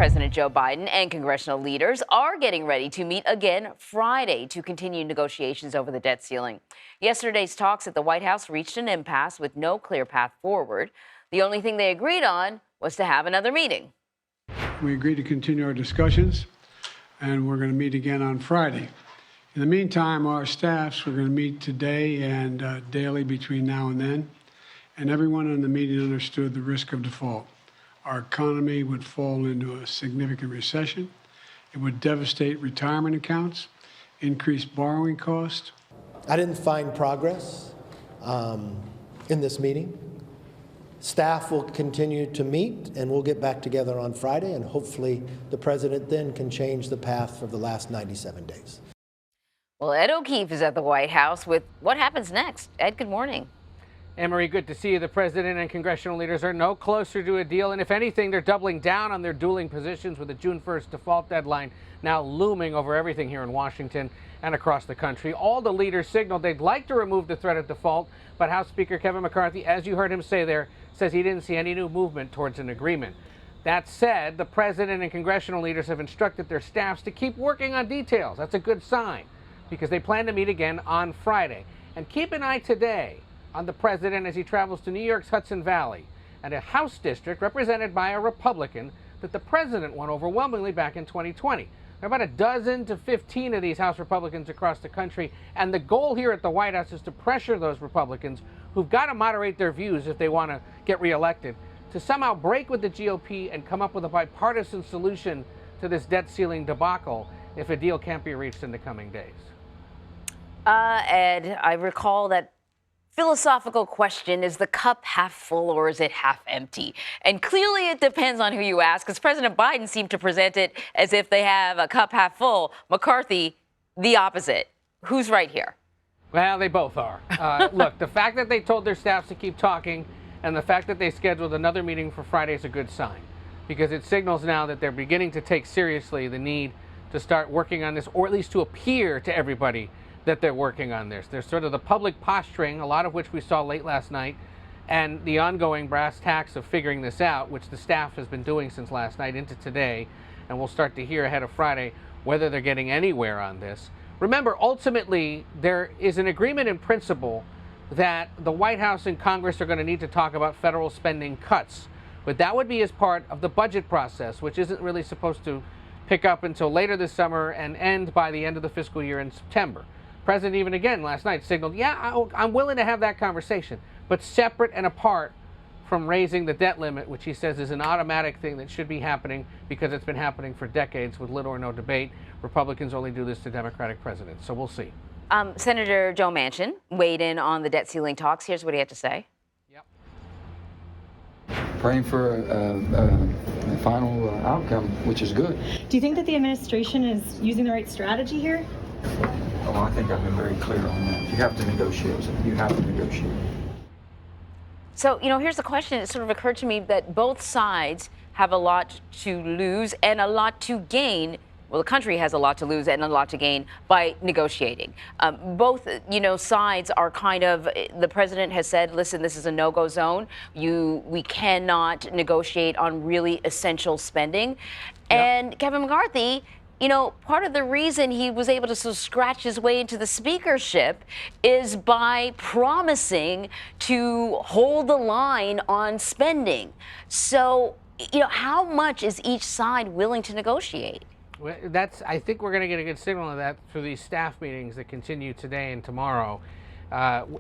President Joe Biden and congressional leaders are getting ready to meet again Friday to continue negotiations over the debt ceiling. Yesterday's talks at the White House reached an impasse with no clear path forward. The only thing they agreed on was to have another meeting. We agreed to continue our discussions, and we're going to meet again on Friday. In the meantime, our staffs are going to meet today and daily between now and then, and everyone in the meeting understood the risk of default. Our economy would fall into a significant recession. It would devastate retirement accounts, increase borrowing costs. I didn't find progress in this meeting. Staff will continue to meet, and we'll get back together on Friday, and hopefully the president then can change the path for the last 97 days. Well, Ed O'Keefe is at the White House with what happens next. Ed, good morning. Anne-Marie, good to see you. The president and congressional leaders are no closer to a deal, and if anything, they're doubling down on their dueling positions with the June 1st default deadline now looming over everything here in Washington and across the country. All the leaders signaled they'd like to remove the threat of default, but House Speaker Kevin McCarthy, as you heard him say there, says he didn't see any new movement towards an agreement. That said, the president and congressional leaders have instructed their staffs to keep working on details. That's a good sign, because they plan to meet again on Friday. And keep an eye today on the president as he travels to New York's Hudson Valley and a House district represented by a Republican that the president won overwhelmingly back in 2020. There are about a dozen to 15 of these House Republicans across the country, and the goal here at the White House is to pressure those Republicans who've got to moderate their views if they want to get reelected, to somehow break with the GOP and come up with a bipartisan solution to this debt ceiling debacle if a deal can't be reached in the coming days. Ed, I recall that philosophical question, is the cup half full or is it half empty? And clearly it depends on who you ask, because President Biden seemed to present it as if they have a cup half full. McCarthy, the opposite. Who's right here? Well, they both are. Look, the fact that they told their staffs to keep talking and the fact that they scheduled another meeting for Friday is a good sign, because it signals now that they're beginning to take seriously the need to start working on this, or at least to appear to everybody that they're working on this. There's sort of the public posturing, a lot of which we saw late last night, and the ongoing brass tacks of figuring this out, which the staff has been doing since last night into today, and we'll start to hear ahead of Friday whether they're getting anywhere on this. Remember, ultimately, there is an agreement in principle that the White House and Congress are going to need to talk about federal spending cuts, but that would be as part of the budget process, which isn't really supposed to pick up until later this summer and end by the end of the fiscal year in September. President even again last night signaled, yeah, I'm willing to have that conversation, but separate and apart from raising the debt limit, which he says is an automatic thing that should be happening because it's been happening for decades with little or no debate. Republicans only do this to Democratic presidents, so we'll see. Senator Joe Manchin weighed in on the debt ceiling talks. Here's what he had to say. Yep. Praying for a final outcome, which is good. Do you think that the administration is using the right strategy here? Oh, I think I've been very clear on that. You have to negotiate. You have to negotiate. So, here's the question. It sort of occurred to me that both sides have a lot to lose and a lot to gain. Well, the country has a lot to lose and a lot to gain by negotiating. Both, sides are kind of, the president has said, listen, this is a no-go zone. We cannot negotiate on really essential spending. Yep. And Kevin McCarthy, part of the reason he was able to sort of scratch his way into the speakership is by promising to hold the line on spending. So, how much is each side willing to negotiate? Well, I think we're going to get a good signal of that through these staff meetings that continue today and tomorrow.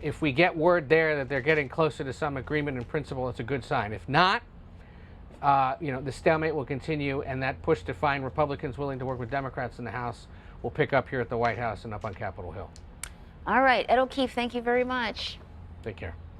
If we get word there that they're getting closer to some agreement in principle, it's a good sign. If not, the stalemate will continue, and that push to find Republicans willing to work with Democrats in the House will pick up here at the White House and up on Capitol Hill. All right. Ed O'Keefe, thank you very much. Take care.